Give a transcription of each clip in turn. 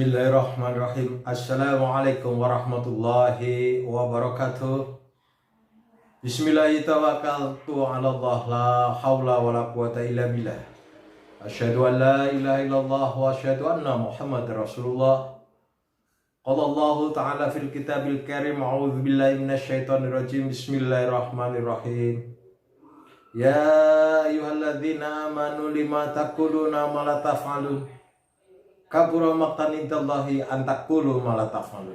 Bismillahirrahmanirrahim. Assalamualaikum warahmatullahi wabarakatuh. Bismillahirrahmanirrahim. La hawla wa la quwata illa billah. Asyhadu an la ilaha illallah wa asyhadu anna Muhammadar Rasulullah. Qala Allah Ta'ala fil kitabil karim. A'udzu billahi minasyaitonir rajim. Bismillahirrahmanirrahim. Ya ayyuhalladzina amanu lima taquluna ma la taf'alun. Kabura maqtan indallahi an taqulu ma la taf'alun.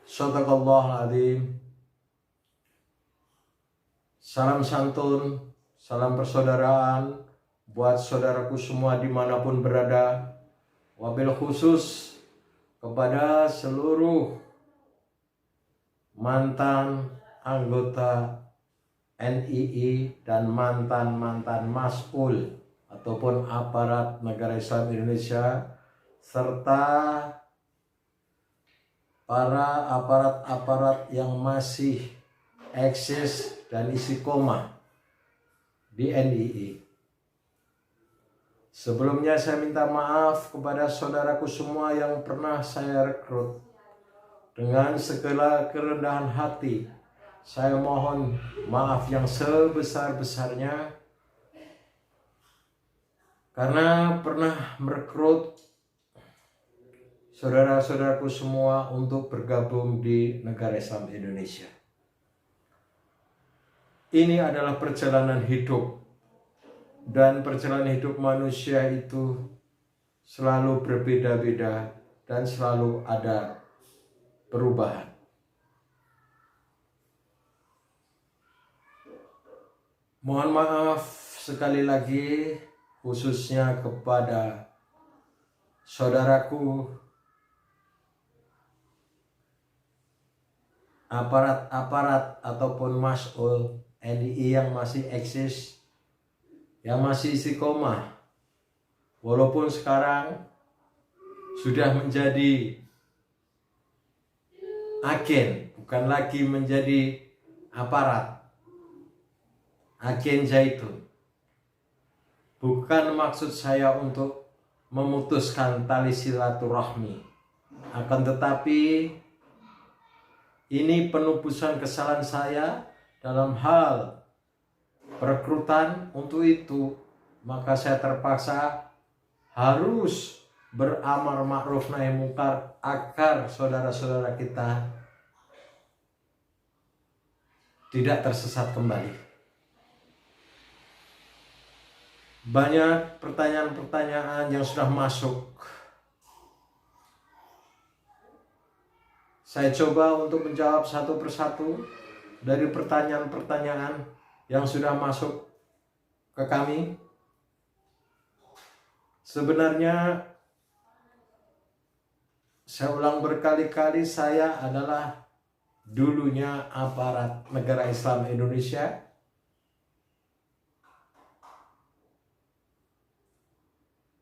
Shadaqallahul azim. Salam santun, salam persaudaraan buat saudaraku semua dimanapun berada. Wabil khusus kepada seluruh mantan anggota NII dan mantan-mantan mas'ul ataupun aparat negara Islam Indonesia, serta para aparat-aparat yang masih eksis dan istiqomah di NII. Sebelumnya saya minta maaf kepada saudaraku semua yang pernah saya rekrut. Dengan segala kerendahan hati, saya mohon maaf yang sebesar-besarnya karena pernah merekrut saudara-saudaraku semua untuk bergabung di negara Islam Indonesia. Ini adalah perjalanan hidup, dan perjalanan hidup manusia itu selalu berbeda-beda dan selalu ada perubahan. Mohon maaf sekali lagi khususnya kepada saudaraku aparat-aparat ataupun mas'ul NII yang masih eksis, yang masih istiqomah, walaupun sekarang sudah menjadi agen, bukan lagi menjadi aparat, agen zaitun. Bukan maksud saya untuk memutuskan tali silaturahmi, akan tetapi ini penebusan kesalahan saya dalam hal perekrutan. Untuk itu maka saya terpaksa harus beramar ma'ruf nahi mungkar agar saudara-saudara kita tidak tersesat kembali. Banyak pertanyaan-pertanyaan yang sudah masuk. Saya coba untuk menjawab satu persatu dari pertanyaan-pertanyaan yang sudah masuk ke kami. Sebenarnya saya ulang berkali-kali, saya adalah dulunya aparat negara Islam Indonesia.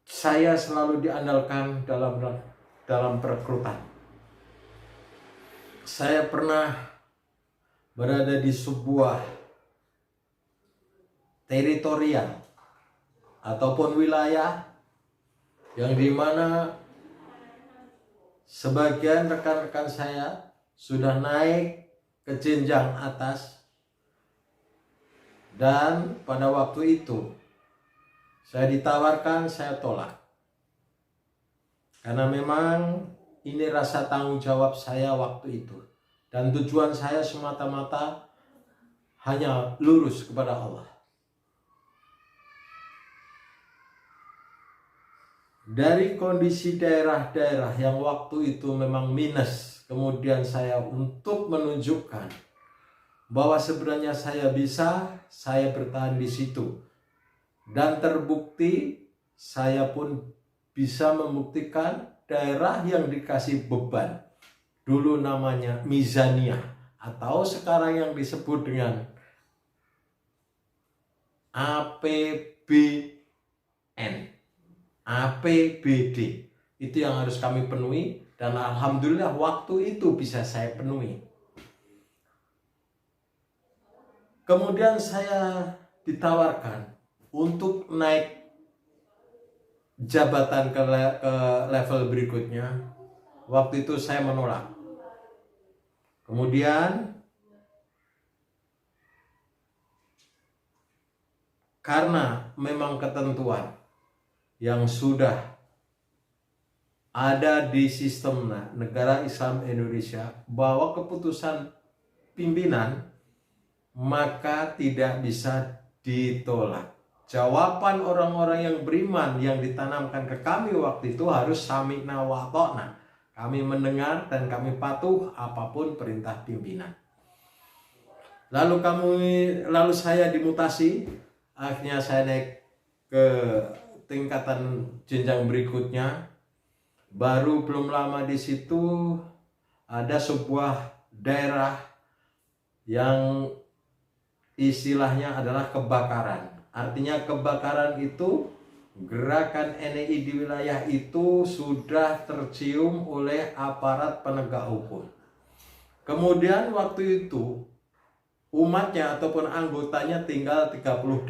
Saya selalu diandalkan dalam perekrutan. Saya pernah berada di sebuah teritorial ataupun wilayah yang dimana sebagian rekan-rekan saya sudah naik ke jenjang atas, dan pada waktu itu saya ditawarkan, saya tolak. Karena memang ini rasa tanggung jawab saya waktu itu. Dan tujuan saya semata-mata hanya lurus kepada Allah. Dari kondisi daerah-daerah yang waktu itu memang minus, kemudian saya untuk menunjukkan bahwa sebenarnya saya bisa, saya bertahan di situ. Dan terbukti saya pun bisa membuktikan daerah yang dikasih beban, dulu namanya mizaniyah atau sekarang yang disebut dengan APBN, APBD, itu yang harus kami penuhi, dan alhamdulillah waktu itu bisa saya penuhi. Kemudian saya ditawarkan untuk naik jabatan ke level berikutnya. Waktu itu saya menolak. Kemudian karena memang ketentuan yang sudah ada di sistem negara Islam Indonesia bahwa keputusan pimpinan maka tidak bisa ditolak. Jawaban orang-orang yang beriman yang ditanamkan ke kami waktu itu harus sami'na wa ata'na. Kami mendengar dan kami patuh apapun perintah pimpinan. Lalu saya dimutasi, akhirnya saya naik ke tingkatan jenjang berikutnya. Baru belum lama di situ ada sebuah daerah yang istilahnya adalah kebakaran. Artinya kebakaran itu gerakan NII di wilayah itu sudah tercium oleh aparat penegak hukum. Kemudian waktu itu umatnya ataupun anggotanya tinggal 38.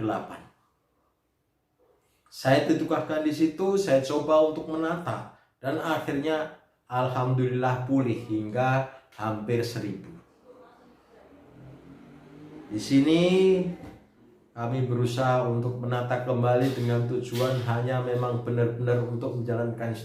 Saya ditugaskan di situ, saya coba untuk menata. Dan akhirnya alhamdulillah pulih hingga hampir 1000. Di sini kami berusaha untuk menata kembali dengan tujuan hanya memang benar-benar untuk menjalankan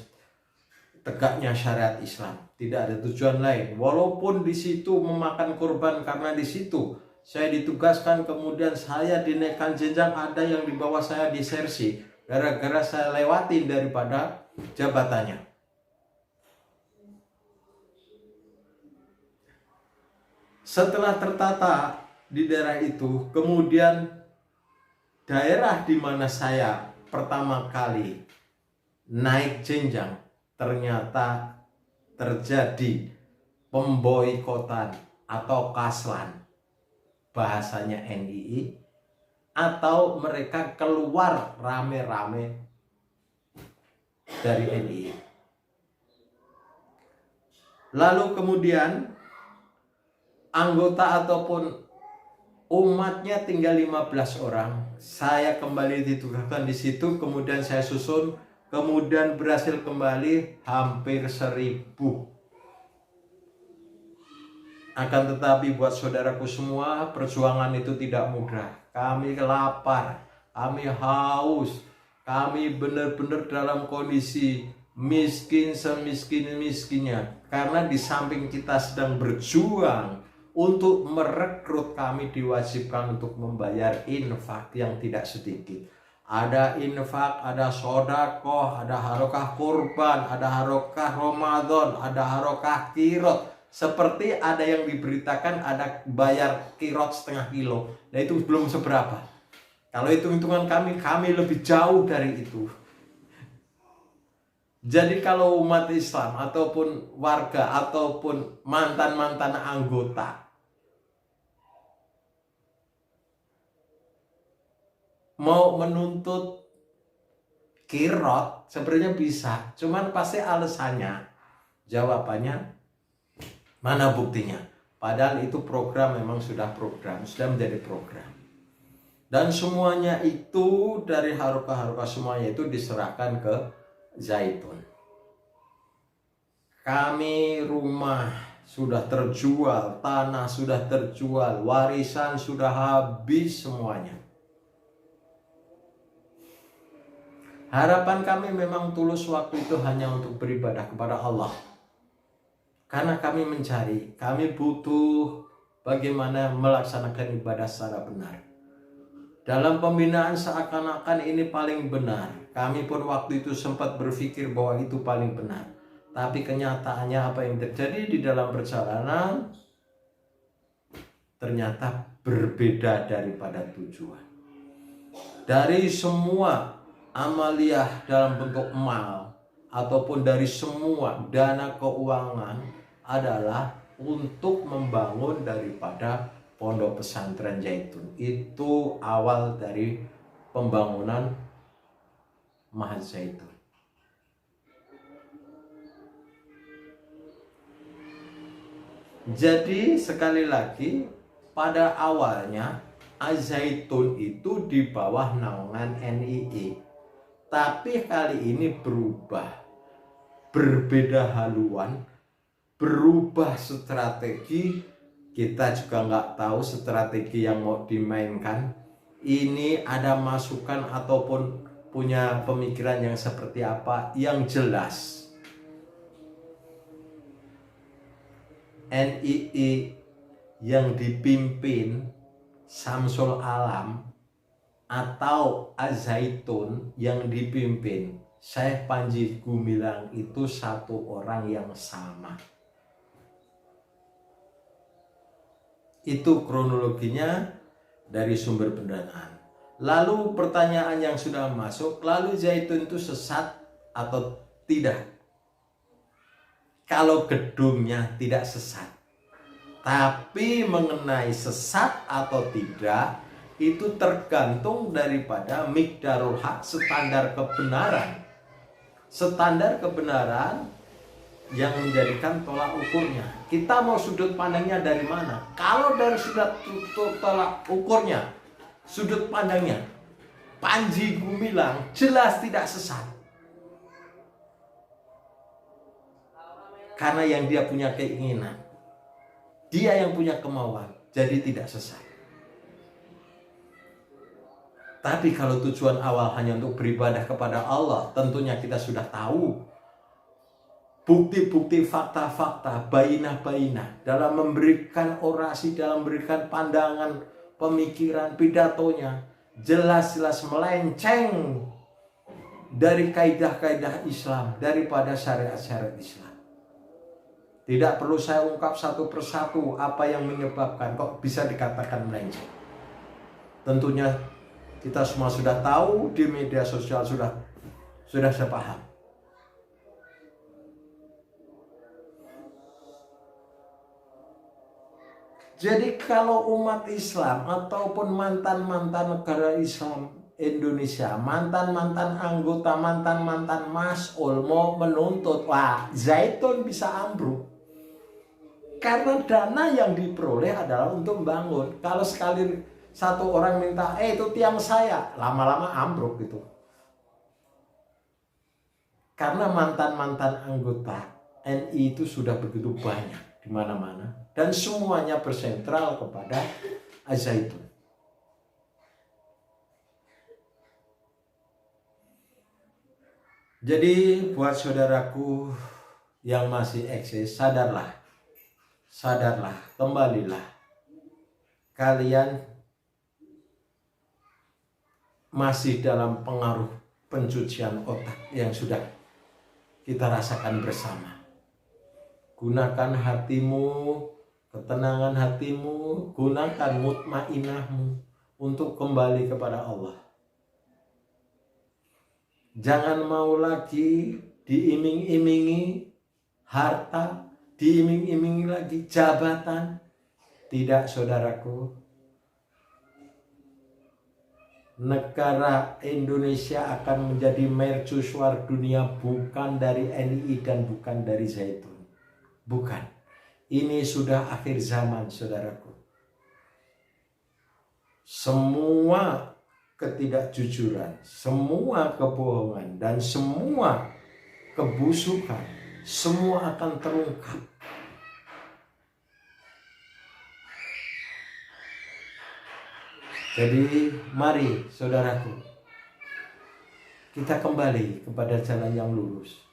tegaknya syariat Islam. Tidak ada tujuan lain. Walaupun di situ memakan korban karena di situ saya ditugaskan, kemudian saya dinaikkan jenjang, ada yang di bawah saya disersi gara-gara saya lewatin daripada jabatannya. Setelah tertata di daerah itu, kemudian daerah di mana saya pertama kali naik jenjang ternyata terjadi pemboikotan atau kaslan, bahasanya NII, atau mereka keluar rame-rame dari NII. Lalu kemudian anggota ataupun umatnya tinggal 15 orang. Saya kembali ditugaskan di situ, kemudian saya susun, kemudian berhasil kembali hampir 1000. Akan tetapi buat saudaraku semua, perjuangan itu tidak mudah. Kami lapar, kami haus, kami benar-benar dalam kondisi miskin semiskin-miskinnya. Karena di samping kita sedang berjuang untuk merekrut, kami diwajibkan untuk membayar infak yang tidak sedikit. Ada infak, ada sodakoh, ada harokah kurban, ada harokah Ramadan, ada harokah kirot. Seperti ada yang diberitakan ada bayar kirot 1/2 kilo. Nah itu belum seberapa. Kalau hitung-hitungan kami lebih jauh dari itu. Jadi kalau umat Islam ataupun warga ataupun mantan-mantan anggota mau menuntut kirot sebenarnya bisa, cuman pasti alasannya, jawabannya mana buktinya. Padahal itu program memang sudah menjadi program. Dan semuanya itu dari harokah semuanya itu diserahkan ke Zaitun. Kami rumah sudah terjual, tanah sudah terjual, warisan sudah habis semuanya. Harapan kami memang tulus waktu itu hanya untuk beribadah kepada Allah. Karena kami mencari, kami butuh bagaimana melaksanakan ibadah secara benar. Dalam pembinaan seakan-akan ini paling benar. Kami pun waktu itu sempat berpikir bahwa itu paling benar. Tapi kenyataannya apa yang terjadi di dalam perjalanan ternyata berbeda daripada tujuan. Dari semua amaliyah dalam bentuk mal ataupun dari semua dana keuangan adalah untuk membangun daripada pondok pesantren Zaitun. Itu awal dari pembangunan Mahat Zaitun. Jadi sekali lagi pada awalnya Az-Zaitun itu di bawah naungan NII. Tapi kali ini berubah, berbeda haluan, berubah strategi. Kita juga nggak tahu strategi yang mau dimainkan. Ini ada masukan ataupun punya pemikiran yang seperti apa. Yang jelas NII yang dipimpin Samsul Alam atau Az-Zaitun yang dipimpin Syekh Panji Gumilang itu satu orang yang sama. Itu kronologinya dari sumber pendanaan. Lalu pertanyaan yang sudah masuk, lalu Zaitun itu sesat atau tidak? Kalau gedungnya tidak sesat, tapi mengenai sesat atau tidak itu tergantung daripada miqdarul haq, standar kebenaran. Standar kebenaran yang menjadikan tolak ukurnya. Kita mau sudut pandangnya dari mana? Kalau dari sudut tolak ukurnya, sudut pandangnya Panji Gumilang jelas tidak sesat. Karena yang dia punya keinginan, dia yang punya kemauan, jadi tidak sesat. Tapi kalau tujuan awal hanya untuk beribadah kepada Allah, tentunya kita sudah tahu bukti-bukti, fakta-fakta, bainah-bainah dalam memberikan orasi, dalam memberikan pandangan, pemikiran, pidatonya jelas-jelas melenceng dari kaidah-kaidah Islam, daripada syariat-syariat Islam. Tidak perlu saya ungkap satu persatu apa yang menyebabkan kok bisa dikatakan melenceng. Tentunya kita semua sudah tahu, di media sosial sudah saya paham. Jadi kalau umat Islam ataupun mantan-mantan negara Islam Indonesia, mantan-mantan anggota, mantan-mantan mas'ul mau menuntut, wah Zaitun bisa ambruk. Karena dana yang diperoleh adalah untuk membangun. Kalau sekali satu orang minta, itu tiang saya, lama-lama ambruk gitu. Karena mantan-mantan anggota NI itu sudah begitu banyak di mana-mana. Dan semuanya bersentral kepada Az-Zaitun. Jadi buat saudaraku yang masih eksis, sadarlah, kembalilah. Kalian masih dalam pengaruh pencucian otak yang sudah kita rasakan bersama. Gunakan hatimu, ketenangan hatimu, gunakan mutmainahmu untuk kembali kepada Allah. Jangan mau lagi diiming-imingi harta, diiming-imingi lagi jabatan. Tidak, saudaraku. Negara Indonesia akan menjadi mercusuar dunia bukan dari NII dan bukan dari Zaitun. Bukan. Ini sudah akhir zaman, saudaraku. Semua ketidakjujuran, semua kebohongan, dan semua kebusukan, semua akan terungkap. Jadi mari saudaraku, kita kembali kepada jalan yang lurus.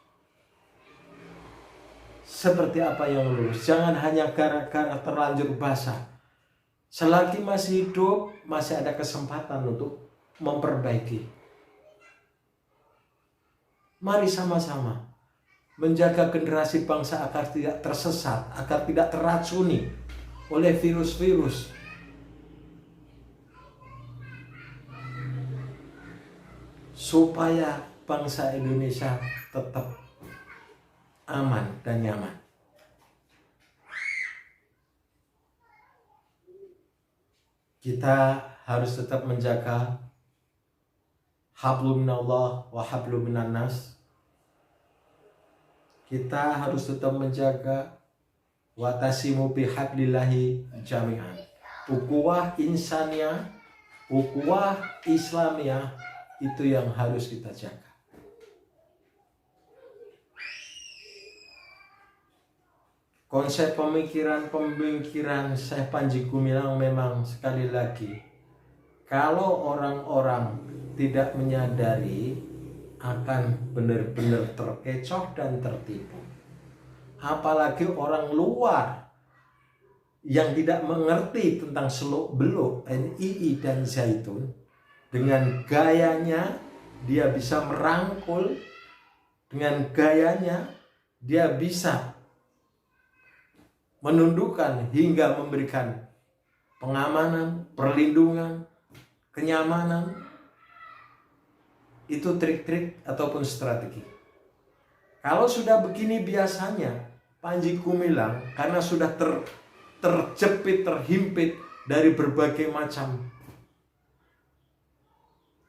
Seperti apa yang lurus? Jangan hanya gara-gara terlanjur basah. Selagi masih hidup, masih ada kesempatan untuk memperbaiki. Mari sama-sama menjaga generasi bangsa agar tidak tersesat, agar tidak teracuni oleh virus-virus. Supaya bangsa Indonesia tetap aman dan nyaman. Kita harus tetap menjaga hablum minallah wa hablum minan nas. Kita harus tetap menjaga watasimu bihablillahi jami'an. Ukhuwah insaniyah, ukhuwah Islamiyah, itu yang harus kita jaga. konsep pemikiran Syekh Panji Gumilang memang sekali lagi, kalau orang-orang tidak menyadari akan benar-benar terkecoh dan tertipu. Apalagi orang luar yang tidak mengerti tentang seluk-beluk NII dan Zaitun, dengan gayanya dia bisa merangkul, dengan gayanya dia bisa menundukkan hingga memberikan pengamanan, perlindungan, kenyamanan. Itu trik-trik ataupun strategi. Kalau sudah begini biasanya Panji Gumilang karena sudah terjepit, terhimpit dari berbagai macam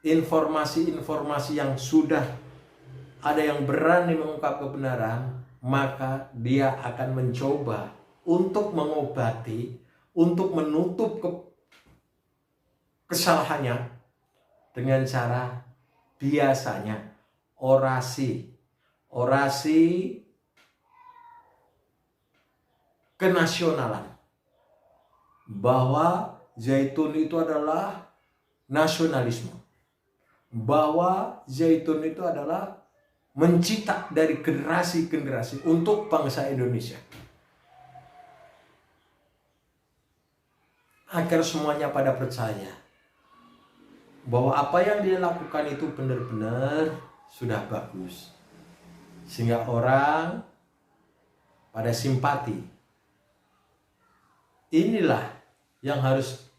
informasi-informasi yang sudah ada yang berani mengungkap kebenaran, maka dia akan mencoba untuk mengobati, untuk menutup kesalahannya dengan cara biasanya orasi kenasionalan, bahwa Zaitun itu adalah nasionalisme, bahwa Zaitun itu adalah mencipta dari generasi-generasi untuk bangsa Indonesia, agar semuanya pada percaya bahwa apa yang dia lakukan itu benar-benar sudah bagus, sehingga orang pada simpati. Inilah yang harus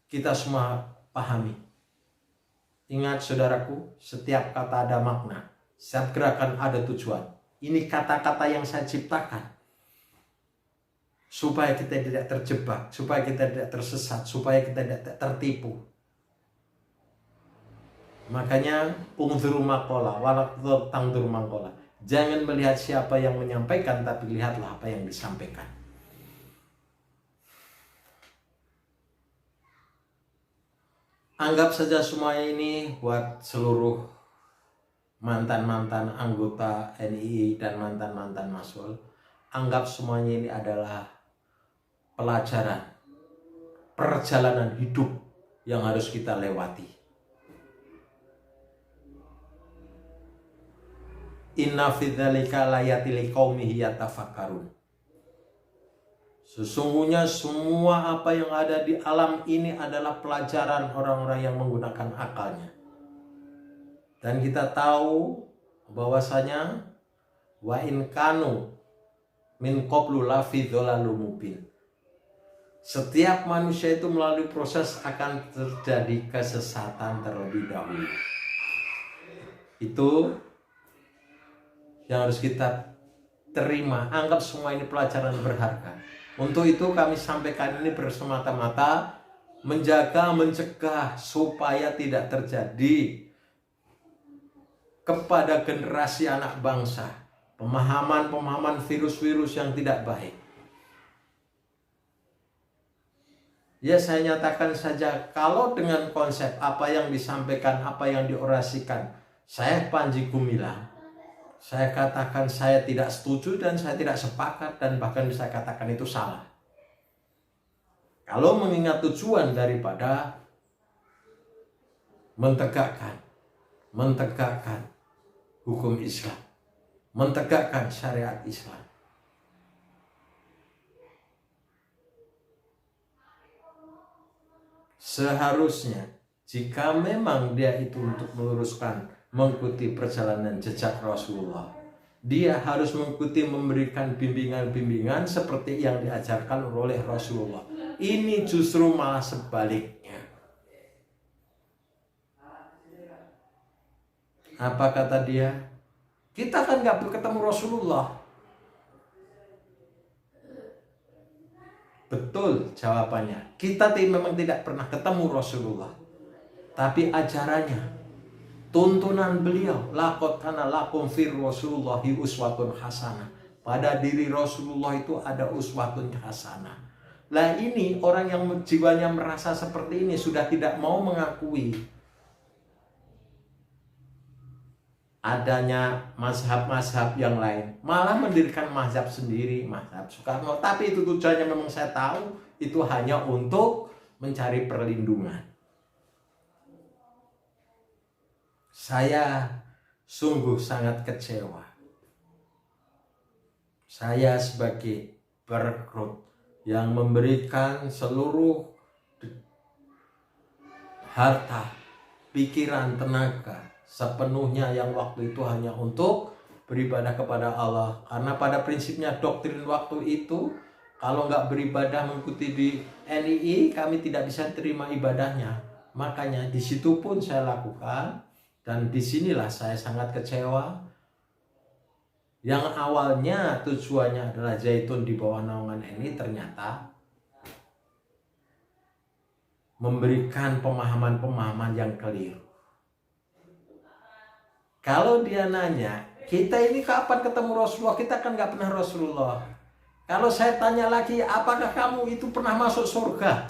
kita semua pahami. Ingat saudaraku, setiap kata ada makna, setiap gerakan ada tujuan. Ini kata-kata yang saya ciptakan supaya kita tidak terjebak, supaya kita tidak tersesat, supaya kita tidak tertipu. Makanya ungzuru maqala wala tangdur maqala. Jangan melihat siapa yang menyampaikan, tapi lihatlah apa yang disampaikan. Anggap saja semua ini buat seluruh mantan-mantan anggota NII dan mantan-mantan Maswal. Anggap semuanya ini adalah pelajaran, perjalanan hidup yang harus kita lewati. Inna fi dzalika layatil liqaumihi yatafakkarun. Sesungguhnya semua apa yang ada di alam ini adalah pelajaran orang-orang yang menggunakan akalnya. Dan kita tahu bahwasanya wa in kanu min qablu la fi dhalalum mubin. Setiap manusia itu melalui proses akan terjadi kesesatan terlebih dahulu. Itu yang harus kita terima. Anggap semua ini pelajaran berharga. Untuk itu kami sampaikan ini bersemata-mata menjaga, mencegah supaya tidak terjadi kepada generasi anak bangsa pemahaman-pemahaman virus-virus yang tidak baik. Ya, saya nyatakan saja, kalau dengan konsep apa yang disampaikan, apa yang diorasikan saya Panji Gumilang, saya katakan saya tidak setuju dan saya tidak sepakat, dan bahkan bisa katakan itu salah. Kalau mengingat tujuan daripada mentegakkan hukum Islam, mentegakkan syariat Islam. Seharusnya jika memang dia itu untuk meluruskan, mengikuti perjalanan jejak Rasulullah, dia harus mengikuti, memberikan bimbingan-bimbingan seperti yang diajarkan oleh Rasulullah. Ini justru malah sebaliknya. Apa kata dia? Kita kan gak ketemu Rasulullah. Betul jawabannya. Kita memang tidak pernah ketemu Rasulullah. Tapi ajarannya, tuntunan beliau, laqad kana lakum fir Rasulillahi uswatun hasanah. Pada diri Rasulullah itu ada uswatun hasanah. Lah ini orang yang jiwanya merasa seperti ini sudah tidak mau mengakui adanya mazhab-mazhab yang lain, malah mendirikan mazhab sendiri, mazhab Soekarno. Tapi itu tujuannya memang saya tahu itu hanya untuk mencari perlindungan. Saya sungguh sangat kecewa. Saya sebagai perekrut yang memberikan seluruh harta, pikiran, tenaga sepenuhnya yang waktu itu hanya untuk beribadah kepada Allah. Karena pada prinsipnya doktrin waktu itu, kalau nggak beribadah mengikuti di NII, kami tidak bisa terima ibadahnya. Makanya di situ pun saya lakukan, dan disinilah saya sangat kecewa. Yang awalnya tujuannya adalah Zaitun di bawah naungan NII, ternyata memberikan pemahaman-pemahaman yang keliru. Kalau dia nanya, kita ini kapan ketemu Rasulullah? Kita kan nggak pernah Rasulullah. Kalau saya tanya lagi, apakah kamu itu pernah masuk surga?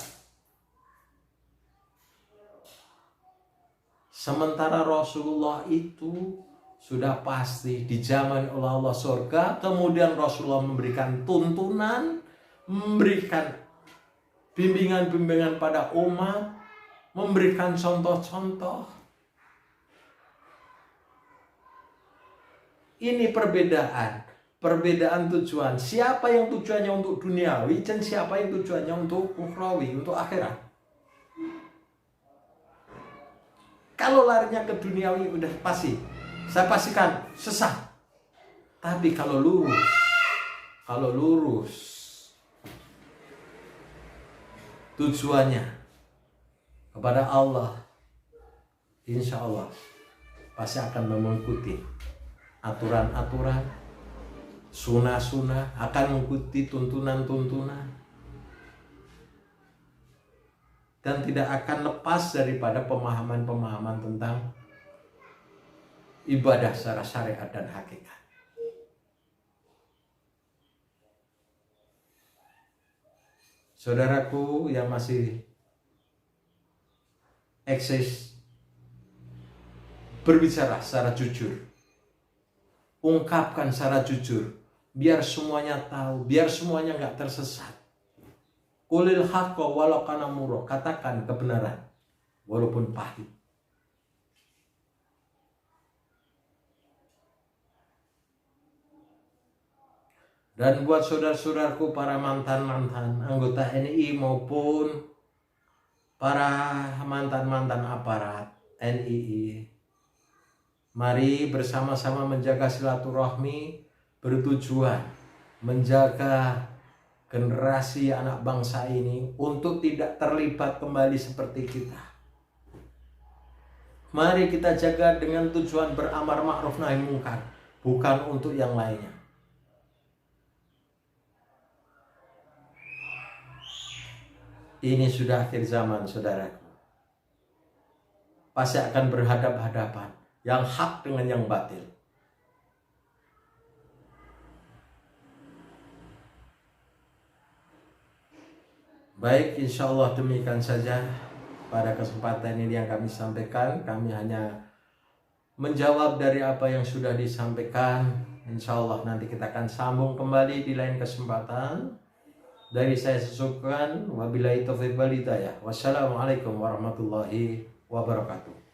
Sementara Rasulullah itu sudah pasti dijamin oleh Allah surga. Kemudian Rasulullah memberikan tuntunan, memberikan bimbingan-bimbingan pada umat, memberikan contoh-contoh. Ini perbedaan tujuan. Siapa yang tujuannya untuk duniawi dan siapa yang tujuannya untuk ukhrawi, untuk akhirat. Kalau larinya ke duniawi udah pasti, saya pastikan sesat. Tapi kalau lurus tujuannya kepada Allah, insya Allah pasti akan mengikuti aturan-aturan, sunnah-sunnah, akan mengikuti tuntunan-tuntunan, dan tidak akan lepas daripada pemahaman-pemahaman tentang ibadah secara syariat dan hakikat. Saudaraku yang masih eksis, berbicara secara jujur. Ungkapkan secara jujur, biar semuanya tahu, biar semuanya nggak tersesat. Qulil haqqa walau kana murra, katakan kebenaran walaupun pahit. Dan buat saudara-saudaraku para mantan-mantan anggota NII maupun para mantan-mantan aparat NII, mari bersama-sama menjaga silaturahmi, bertujuan menjaga generasi anak bangsa ini untuk tidak terlibat kembali seperti kita. Mari kita jaga dengan tujuan beramar ma'ruf nahi mungkar, bukan untuk yang lainnya. Ini sudah akhir zaman, saudaraku. Pasti akan berhadap-hadapan yang hak dengan yang batil. Baik, insya Allah demikian saja pada kesempatan ini yang kami sampaikan. Kami hanya menjawab dari apa yang sudah disampaikan. Insya Allah nanti kita akan sambung kembali di lain kesempatan. Dari saya Syukran, wabillahi taufiq wal hidayah. Wassalamualaikum warahmatullahi wabarakatuh.